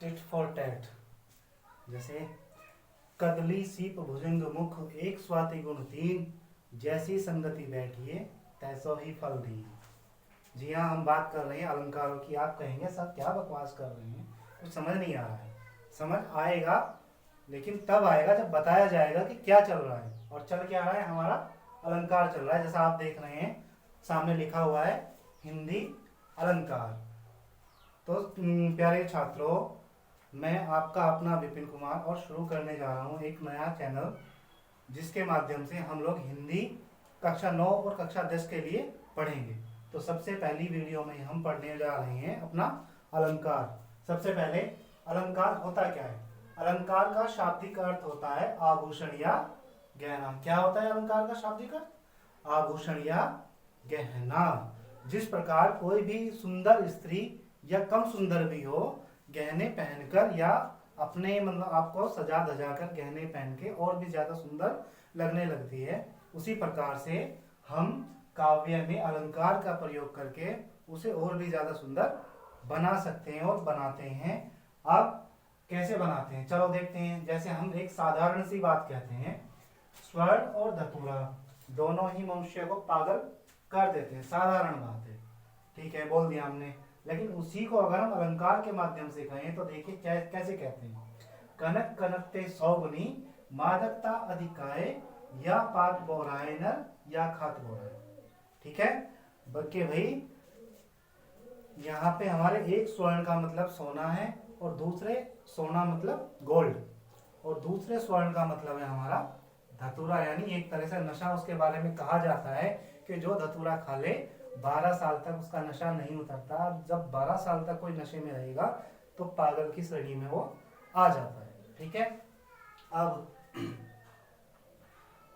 Tit for tat. जैसे कदली सीप भुजंग मुख एक स्वाति गुण तीन, जैसी संगति बैठिए तैसो ही फल दी। जी हाँ, हम बात कर रहे हैं अलंकारों की। आप कहेंगे सर क्या बकवास कर रहे हैं, कुछ समझ नहीं आ रहा है। समझ आएगा, लेकिन तब आएगा जब बताया जाएगा कि क्या चल रहा है। और चल क्या रहा है, हमारा अलंकार चल रहा है। जैसा आप देख रहे हैं सामने लिखा हुआ है हिंदी अलंकार। तो प्यारे छात्रों, मैं आपका अपना विपिन कुमार और शुरू करने जा रहा हूँ एक नया चैनल, जिसके माध्यम से हम लोग हिंदी कक्षा 9 और कक्षा 10 के लिए पढ़ेंगे। तो सबसे पहली वीडियो में हम पढ़ने जा रहे हैं अपना अलंकार। सबसे पहले अलंकार होता क्या है? अलंकार का शाब्दिक अर्थ होता है आभूषण या गहना। क्या होता है अलंकार का शाब्दिक अर्थ? आभूषण या गहना। जिस प्रकार कोई भी सुंदर स्त्री या कम सुंदर भी हो, गहने पहनकर या अपने मतलब आपको सजा धजा कर गहने पहन के और भी ज्यादा सुंदर लगने लगती है, उसी प्रकार से हम काव्य में अलंकार का प्रयोग करके उसे और भी ज्यादा सुंदर बना सकते हैं और बनाते हैं। अब कैसे बनाते हैं चलो देखते हैं। जैसे हम एक साधारण सी बात कहते हैं, स्वर्ण और धतूरा दोनों ही मनुष्य को पागल कर देते हैं। साधारण बात है, ठीक है, बोल दिया हमने। लेकिन उसी को अगर हम अलंकार के माध्यम से कहें तो देखिए कैसे कहते हैं। कनक कनकते सौगुनी मादकता अधिकाय, या पात बोराय नर या खात बोराय। ठीक है, बल्कि भाई यहाँ पे हमारे एक स्वर्ण का मतलब सोना है और दूसरे सोना मतलब गोल्ड, और दूसरे स्वर्ण का मतलब है हमारा धतूरा, यानी एक तरह से नशा। उसके बारे में कहा जाता है कि जो धतूरा खा ले 12 साल तक उसका नशा नहीं उतरता। जब 12 साल तक कोई नशे में रहेगा तो पागल की श्रेणी में वो आ जाता है। ठीक है, अब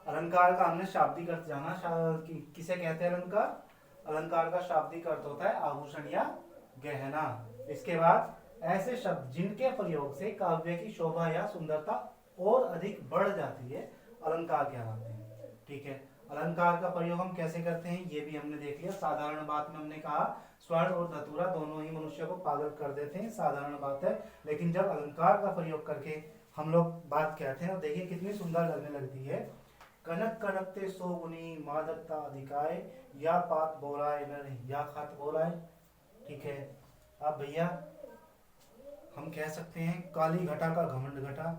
अलंकार का हमने शाब्दिक अर्थ जाना। किसे कहते हैं अलंकार? अलंकार का शाब्दिक अर्थ होता है आभूषण या गहना। इसके बाद ऐसे शब्द जिनके प्रयोग से काव्य की शोभा या सुंदरता और अधिक बढ़ जाती है, अलंकार कहलाते हैं। ठीक है, अलंकार का प्रयोग हम कैसे करते हैं ये भी हमने देख लिया। साधारण बात में हमने कहा स्वर्ण और धतूरा दोनों ही मनुष्य को पागल कर देते हैं, साधारण बात है। लेकिन जब अलंकार का प्रयोग करके हम लोग बात कहते हैं तो देखिए कितनी सुंदर लगने लगती है। कनक कनकते सोगुनी मादकता अधिकाय, या पात बोराय नर या खात बोराय। ठीक है, अब भैया हम कह सकते हैं काली घटा का घमंड घटा।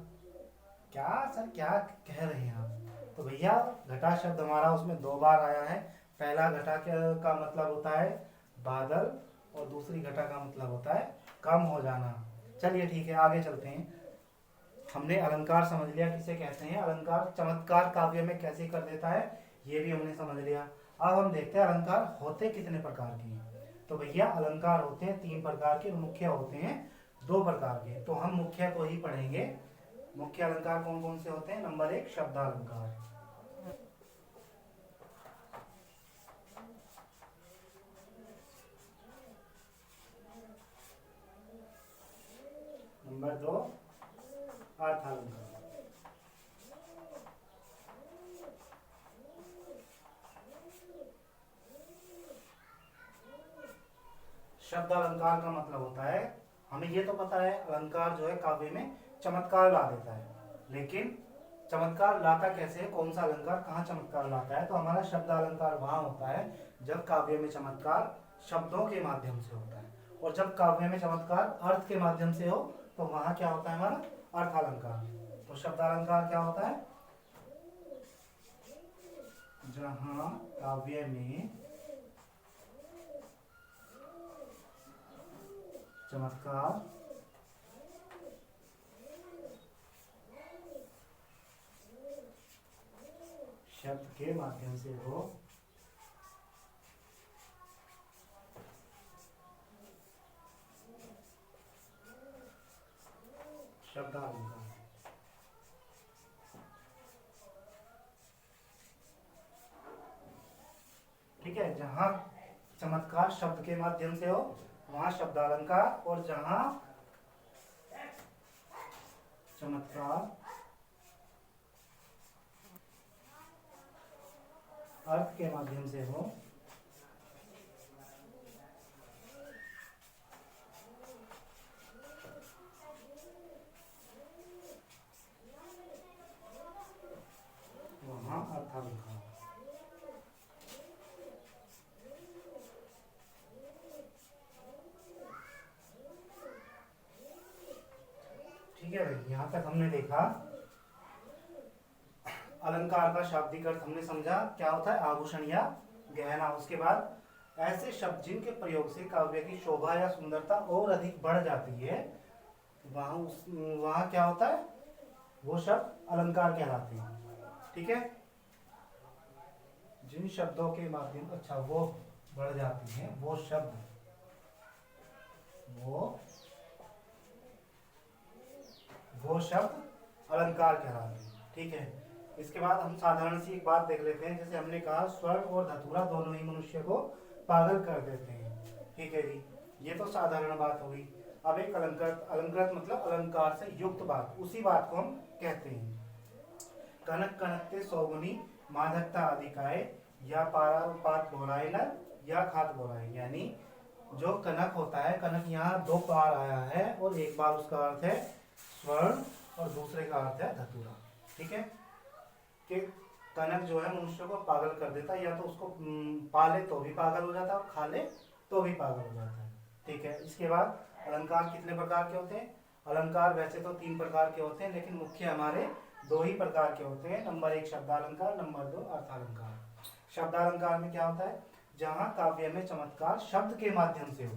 क्या सर क्या कह रहे हैं आप? तो भैया घटा शब्द हमारा उसमें 2 बार आया है। पहला घटा का मतलब होता है बादल, और दूसरी घटा का मतलब होता है कम हो जाना। चलिए ठीक है, आगे चलते हैं। हमने अलंकार समझ लिया किसे कहते हैं। अलंकार चमत्कार काव्य में कैसे कर देता है ये भी हमने समझ लिया। अब हम देखते हैं अलंकार होते कितने प्रकार के हैं। तो भैया अलंकार होते हैं 3 प्रकार के, मुख्य होते हैं 2 प्रकार के। तो हम मुख्य को ही पढ़ेंगे। मुख्य अलंकार कौन कौन से होते हैं? नंबर 1 शब्दालंकार, नंबर 2 अर्थालंकार। शब्द अलंकार का मतलब होता है, हमें ये तो पता है अलंकार जो है काव्य में चमत्कार ला देता है, लेकिन चमत्कार लाता कैसे है, कौन सा अलंकार कहाँ चमत्कार लाता है? तो हमारा शब्द अलंकार वहां होता है जब काव्य में चमत्कार शब्दों के माध्यम से होता है, और जब काव्य में चमत्कार अर्थ के माध्यम से हो तो वहां क्या होता है हमारा अर्थालंकार। तो शब्द अलंकार क्या होता है? जहां काव्य में चमत्कार शब्द के माध्यम से हो, शब्दालंकार। ठीक है, जहां चमत्कार शब्द के माध्यम से हो वहां शब्दालंकार, और जहां चमत्कार अर्थ के माध्यम से हो ठीक है भाई, यहाँ तक हमने देखा अलंकार का शाब्दिक अर्थ हमने समझा क्या होता है, आभूषण या गहना। उसके बाद ऐसे शब्द जिनके प्रयोग से काव्य की शोभा या सुंदरता और अधिक बढ़ जाती है, वहां क्या होता है, वो शब्द अलंकार कहलाते हैं। ठीक है, जिन शब्दों के माध्यम, अच्छा वो बढ़ जाती हैं वो शब्द, वो शब्द अलंकार कहलाते हैं। ठीक है, इसके बाद हम साधारण सी एक बात देख लेते हैं। जैसे हमने कहा स्वर्ण और धतूरा दोनों ही मनुष्य को पागल कर देते हैं। ठीक है जी, ये तो साधारण बात हुई। अब एक अलंकृत, अलंकृत मतलब अलंकार से युक्त बात, उसी बात को हम कहते हैं। कनक कनकते सौगुनी माधकता अधिकाय, या पारा पात बोलाए न, या खात बोलाए। यानी जो कनक होता है, कनक यहाँ दो बार आया है और एक बार उसका अर्थ है स्वर्ण और दूसरे का अर्थ है धतूरा। ठीक है, कि कनक जो है मनुष्य को पागल कर देता है, या तो उसको पाले तो भी पागल हो जाता है और खा ले तो भी पागल हो जाता है। ठीक है, इसके बाद अलंकार कितने प्रकार के होते हैं? अलंकार वैसे तो 3 प्रकार के होते हैं, लेकिन मुख्य हमारे 2 ही प्रकार के होते हैं। नंबर 1 शब्दालंकार, नंबर 2 अर्थालंकार। शब्दालंकार में क्या होता है, जहाँ काव्य में चमत्कार शब्द के माध्यम से हो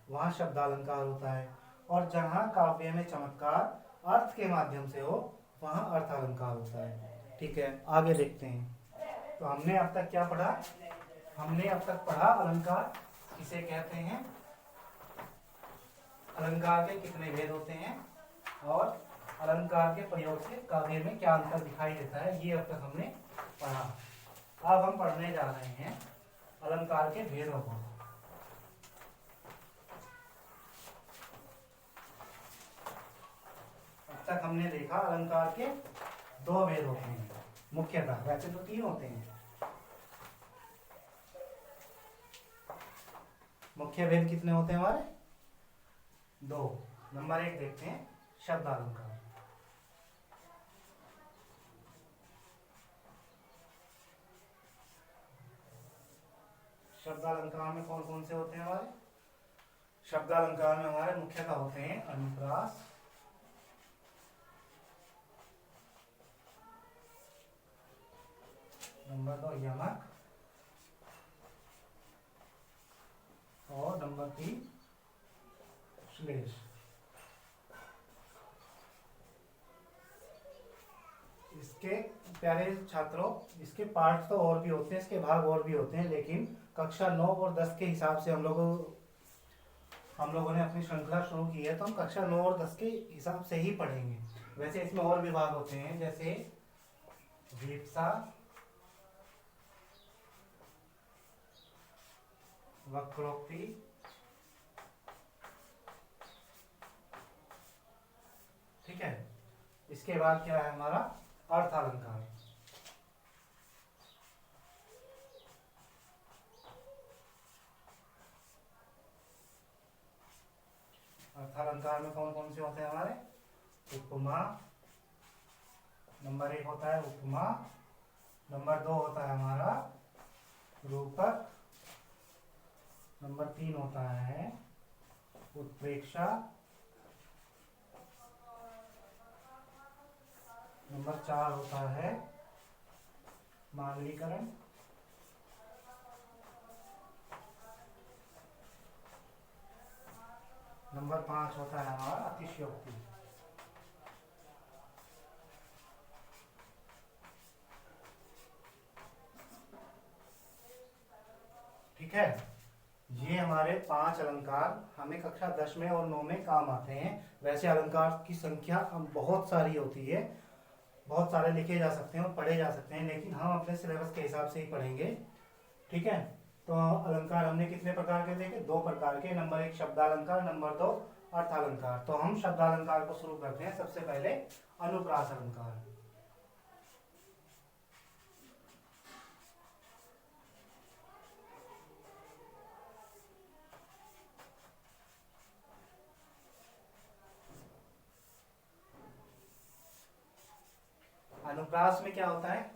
वहाँ शब्दालंकार होता है, और जहाँ काव्य में चमत्कार अर्थ के माध्यम से हो वहाँ अर्थालंकार होता है। ठीक है, आगे देखते हैं। तो हमने अब तक क्या पढ़ा? हमने अब तक पढ़ा अलंकार किसे कहते हैं, अलंकार के कितने भेद होते हैं, और अलंकार के प्रयोग से काव्य में क्या अंतर दिखाई देता है, ये अब तक हमने पढ़ा। अब हम पढ़ने जा रहे हैं अलंकार के भेदों को। अब तक हमने देखा अलंकार के 2 भेद होते हैं मुख्यतः, वैसे तो 3 होते हैं। मुख्य भेद कितने होते हैं हमारे? 2। नंबर 1 देखते हैं शब्दालंकार। शब्दालंकार में कौन कौन से होते हैं हमारे? शब्दालंकार में हमारे मुख्यतः होते हैं अनुप्रास, नंबर 2 यमक, और नंबर 3 श्लेष। इसके प्यारे छात्रों, इसके पार्ट तो और भी होते हैं, इसके भाग और भी होते हैं, लेकिन कक्षा 9 और 10 के हिसाब से हम लोगों ने अपनी श्रृंखला शुरू की है, तो हम कक्षा 9 और 10 के हिसाब से ही पढ़ेंगे। वैसे इसमें और भी भाग होते हैं, जैसे वीप्सा, वक्रोक्ति, ठीक है। इसके बाद क्या है हमारा अर्थालंकार। अर्थालंकार में कौन कौन से होते हैं हमारे? उपमा, नंबर 1 होता है उपमा, नंबर 2 होता है हमारा रूपक, नंबर 3 होता है उत्प्रेक्षा, नंबर 4 होता है मानवीकरण, नंबर 5 होता है हमारा अतिशयोक्ति। ठीक है, ये हमारे 5 अलंकार हमें कक्षा 10 में और 9 में काम आते हैं। वैसे अलंकार की संख्या बहुत सारी होती है, बहुत सारे लिखे जा सकते हैं और पढ़े जा सकते हैं, लेकिन हम अपने सिलेबस के हिसाब से ही पढ़ेंगे। ठीक है, तो अलंकार हमने कितने प्रकार के देखे? 2 प्रकार के। नंबर 1 शब्दालंकार, नंबर 2 अर्थालंकार। तो हम शब्दालंकार को शुरू करते हैं। सबसे पहले अनुप्रास अलंकार। अनुप्रास में क्या होता है?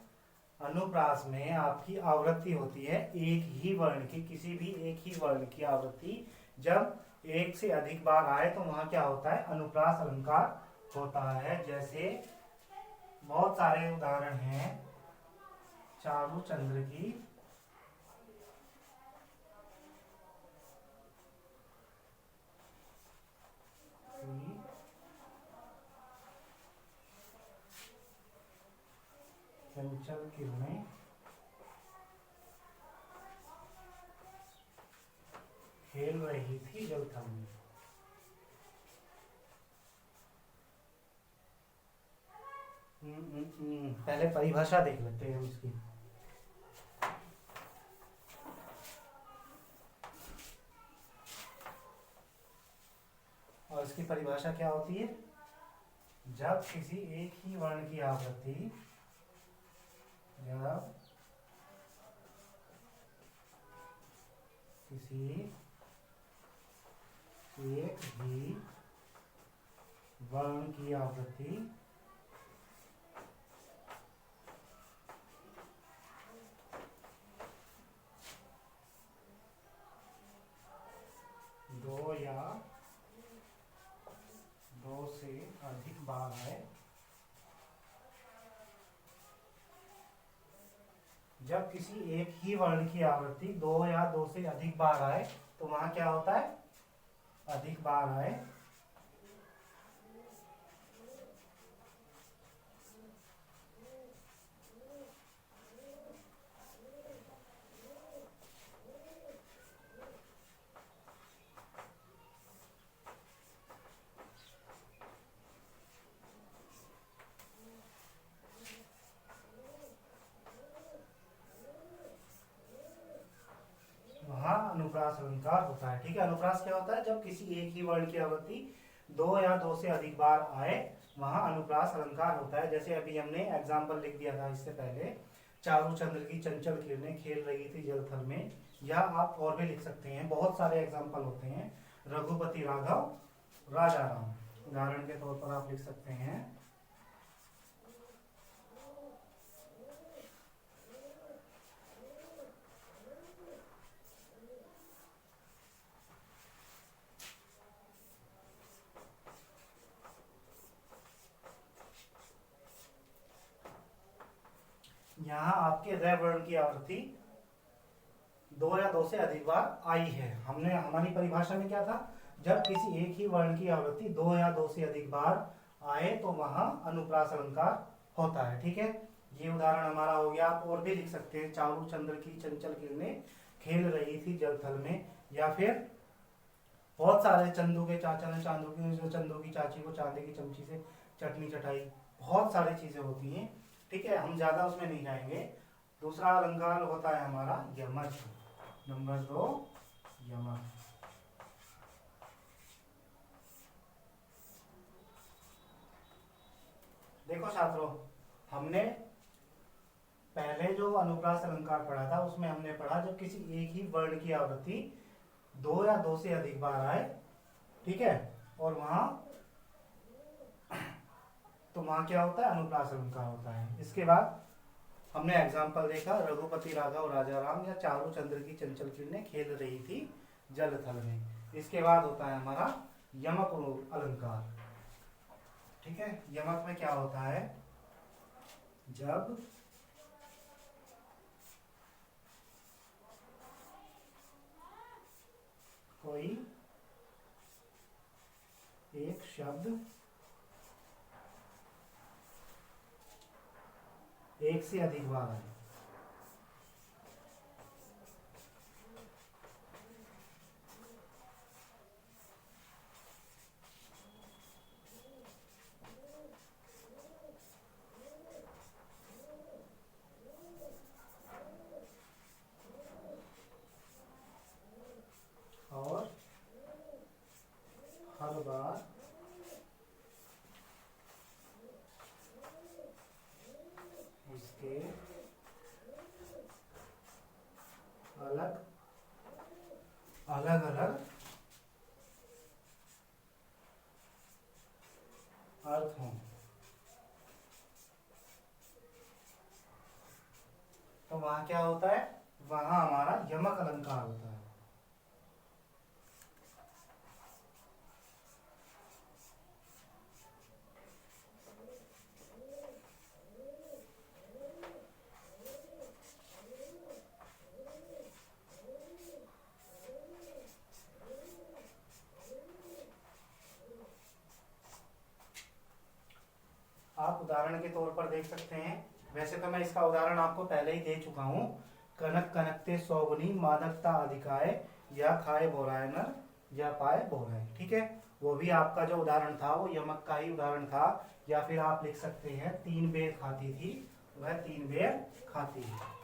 अनुप्रास में आपकी आवृत्ति होती है एक ही वर्ण की, किसी भी एक ही वर्ण की आवृत्ति जब एक से अधिक बार आए तो वहां क्या होता है? अनुप्रास अलंकार होता है। जैसे बहुत सारे उदाहरण हैं। चारु चंद्र की चंचल किरणें खेल रही थी जल थल में। पहले परिभाषा देख लेते हैं उसकी। और इसकी परिभाषा क्या होती है? जब किसी एक ही वर्ण की आवृत्ति, जब किसी एक ही वर्ण की आवृत्ति दो या दो से अधिक बार आए, जब किसी एक ही वर्ण की आवृत्ति दो या दो से अधिक बार आए तो वहां क्या होता है? अधिक बार आए अनुप्रास अलंकार होता है। ठीक है, अनुप्रास क्या होता है? जब किसी एक ही वर्ण की आवृत्ति दो या दो से अधिक बार आए वहां अनुप्रास अलंकार होता है। जैसे अभी हमने एग्जाम्पल लिख दिया था इससे पहले, चारु चंद्र की चंचल किरणें खेल रही थी जल थल में। या आप और भी लिख सकते हैं, बहुत सारे एग्जाम्पल होते हैं। रघुपति राघव राजा राम, उदाहरण के तौर पर आप लिख सकते हैं। यहाँ आपके रे वर्ण की आवृत्ति दो या दो से अधिक बार आई है। हमने हमारी परिभाषा में क्या था? जब किसी एक ही वर्ण की आवृत्ति दो या दो से अधिक बार आए तो वहां अनुप्रास अलंकार होता है। ठीक है, ये उदाहरण हमारा हो गया। आप और भी लिख सकते हैं, चारु चंद्र की चंचल किरणें खेल रही थी जल थल में। या फिर बहुत सारे, चंदू के चाचा ने चंदू की चाची को चांदी की चमची से चटनी चटाई, बहुत सारी चीजें होती हैं। ठीक है, हम ज्यादा उसमें नहीं जाएंगे। दूसरा अलंकार होता है हमारा यमक। नंबर 2 यमक। देखो छात्रों, हमने पहले जो अनुप्रास अलंकार पढ़ा था उसमें हमने पढ़ा जब किसी एक ही वर्ण की आवृत्ति दो या दो से अधिक बार आए, ठीक है, और वहां तो वहां क्या होता है? अनुप्रास अलंकार होता है। इसके बाद हमने एग्जाम्पल देखा, रघुपति राघव राजा राम या चारु चंद्र की चंचल किरणें खेल रही थी जल थल में। इसके बाद होता है हमारा यमक अलंकार। ठीक है, यमक में क्या होता है? जब कोई एक शब्द एक से अधिक बार आए, और हर बार उसके अलग अलग अलग अर्थ हों, तो वहां क्या होता है? वहां हमारा यमक अलंकार होता है। उदाहरण के तौर पर देख सकते हैं। वैसे तो मैं इसका उदाहरण आपको पहले ही दे चुका हूँ। कनक कनकते सौगुनी मादकता अधिकाय, या खाए बोराय नर, या पाए बोराय। ठीक है, वो भी आपका जो उदाहरण था वो यमक का ही उदाहरण था। या फिर आप लिख सकते हैं 3 बेर खाती थी, वह 3 बेर खाती है।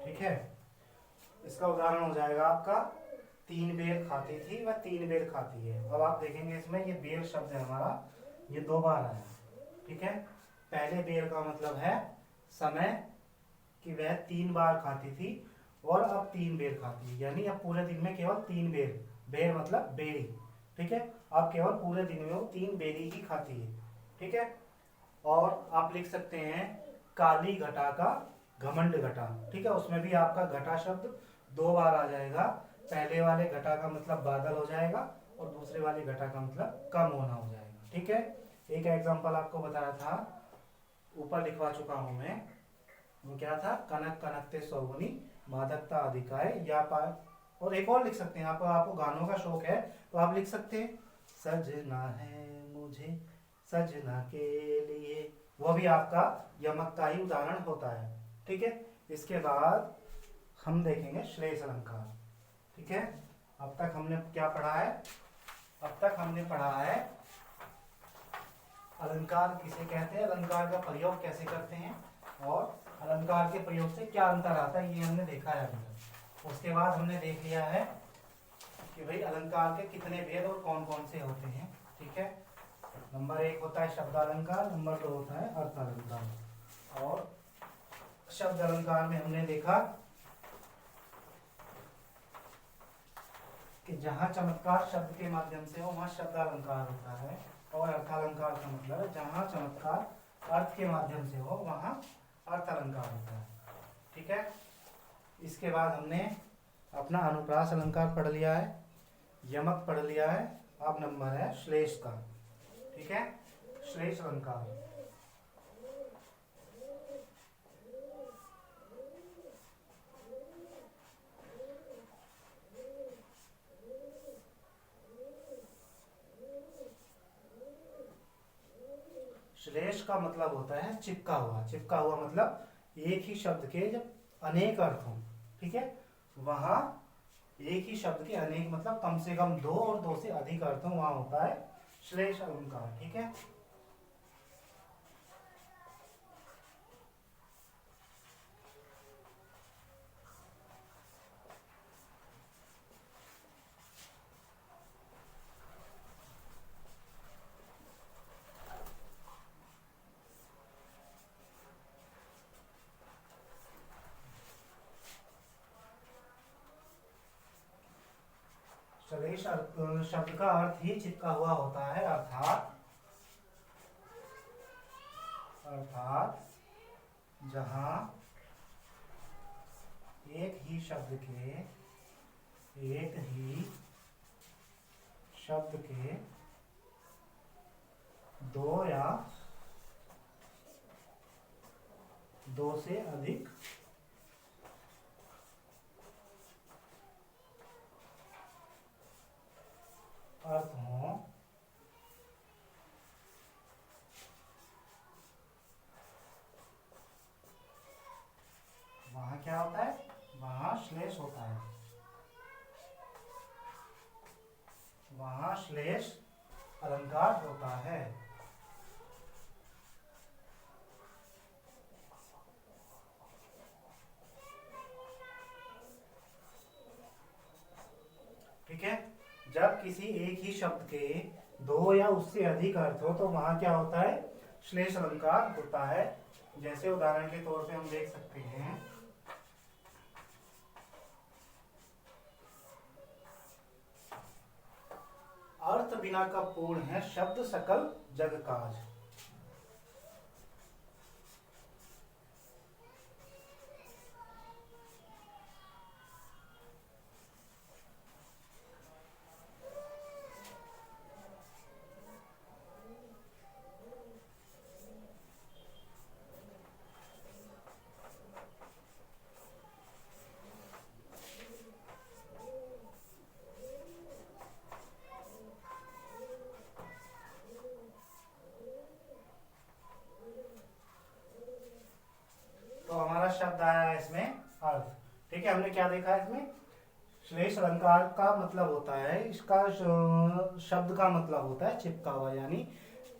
ठीक है, इसका उदाहरण हो जाएगा आपका 3 बेर खाती थी वह 3 बेर खाती है। अब आप देखेंगे इसमें ये बेर शब्द है हमारा, ये 2 बार आया। ठीक है, पहले बेर का मतलब है समय, कि वह 3 बार खाती थी, और अब 3 बेर खाती है, यानी अब पूरे दिन में केवल 3 बेर। बेर मतलब बेरी। ठीक है, अब केवल पूरे दिन में वो 3 बेरी ही खाती है। ठीक है, और आप लिख सकते हैं काली घटा का घमंड घटा। ठीक है, उसमें भी आपका घटा शब्द 2 बार आ जाएगा। पहले वाले घटा का मतलब बादल हो जाएगा, और दूसरे वाले घटा का मतलब कम होना हो जाएगा। ठीक है, एक एग्जांपल आपको बताया था, ऊपर लिखवा चुका हूं मैं। वो क्या था? कनक कनकते सौगुनी मादकता अधिकाय, या पाए। और एक और लिख सकते हैं, आपको गानों का शौक है तो आप लिख सकते हैं सजना है मुझे सजना के लिए। वो भी आपका यमक का ही उदाहरण होता है। ठीक है, इसके बाद हम देखेंगे श्लेष अलंकार। ठीक है, अब तक हमने क्या पढ़ा है? अब तक हमने पढ़ा है अलंकार किसे कहते हैं, अलंकार का प्रयोग कैसे करते हैं, और अलंकार के प्रयोग से क्या अंतर आता है, ये हमने देखा है अभी तक। उसके बाद हमने देख लिया है कि भाई अलंकार के कितने भेद और कौन कौन से होते हैं। ठीक है, नंबर 1 होता है शब्द अलंकार, नंबर 2 होता है अर्थ अलंकार। और शब्द अलंकार में हमने देखा कि जहां चमत्कार शब्द के माध्यम से हो वहां शब्द अलंकार होता है, और अर्थालंकार का मतलब है जहां चमत्कार अर्थ के माध्यम से हो वहां अर्थ अलंकार होता है। ठीक है, इसके बाद हमने अपना अनुप्रास अलंकार पढ़ लिया है, यमक पढ़ लिया है। अब नंबर है श्लेष का। ठीक है, श्लेष अलंकार। श्लेष का मतलब होता है चिपका हुआ। चिपका हुआ मतलब एक ही शब्द के जब अनेक अर्थ हों, ठीक है, वहां एक ही शब्द के अनेक मतलब कम से कम 2 और 2 से अधिक अर्थ हों, वहां होता है श्लेष अलंकार। ठीक है, श्लेष शब्द का अर्थ ही चिपका हुआ होता है, अर्थात अर्थात जहां एक ही शब्द के 2 या 2 से अधिक अर्थ हों, वहां क्या होता है? वहां श्लेष होता है, वहां श्लेष अलंकार होता है। ठीक है, जब किसी एक ही शब्द के 2 या उससे अधिक अर्थ हो तो वहां क्या होता है? श्लेष अलंकार होता है। जैसे उदाहरण के तौर पे हम देख सकते हैं, अर्थ बिना का पूर्ण है शब्द सकल जग काज। देखा है इसमें? श्लेष अलंकार का मतलब होता है, इसका शब्द का मतलब होता है चिपका हुआ, यानी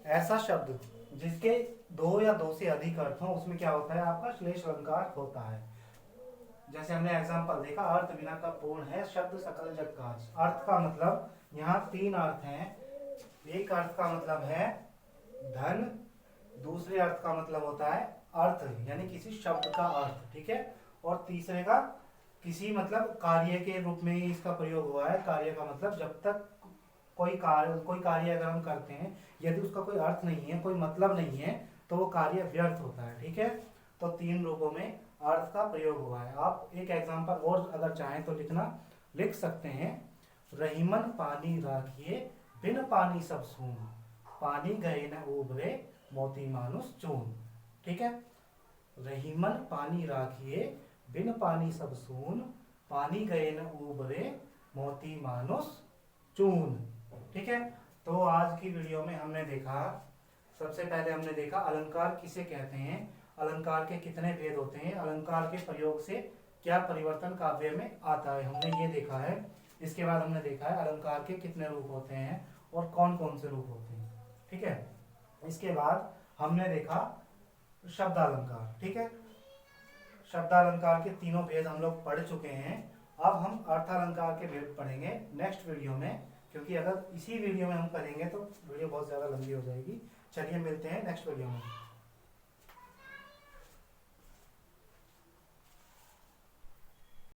ऐसा शब्द जिसके दो या दो से अधिक अर्थ हो, उसमें क्या होता है आपका श्लेष अलंकार होता है। जैसे हमने एग्जांपल देखा, अर्थ बिना का पूर्ण है शब्द सकल जग काज। अर्थ का मतलब यहाँ तीन अर्थ हैं। एक अर्थ का मतलब है धन, दूसरे अर्थ का मतलब होता है अर्थ यानी किसी शब्द का अर्थ, ठीक है, और तीसरे का किसी मतलब कार्य के रूप में ही इसका प्रयोग हुआ है। कार्य का मतलब जब तक कोई कार्य अगर हम करते हैं, यदि उसका कोई अर्थ नहीं है, कोई मतलब नहीं है, तो वो कार्य व्यर्थ होता है, ठीक है। तो तीन रूपों में अर्थ का प्रयोग हुआ है। आप एक एग्जांपल और अगर चाहें तो लिख सकते हैं, रहीमन पानी राखिए बिन पानी सब सून, पानी गए न उबरे मोती मानुष चून, ठीक है। रहीमन पानी राखिए बिन पानी सब सून, पानी गए न उबरे मोती मानुष चून, ठीक है। तो आज की वीडियो में हमने देखा, सबसे पहले हमने देखा अलंकार किसे कहते हैं, अलंकार के कितने भेद होते हैं, अलंकार के प्रयोग से क्या परिवर्तन काव्य में आता है, हमने ये देखा है। इसके बाद हमने देखा है अलंकार के कितने रूप होते हैं और कौन कौन से रूप होते हैं, ठीक है। इसके बाद हमने देखा शब्दालंकार, ठीक है। शब्दालंकार के तीनों भेद हम लोग पढ़ चुके हैं। अब हम अर्थालंकार के भेद पढ़ेंगे नेक्स्ट वीडियो में, क्योंकि अगर इसी वीडियो में हम करेंगे तो वीडियो बहुत ज़्यादा लंबी हो जाएगी। चलिए मिलते हैं नेक्स्ट वीडियो में।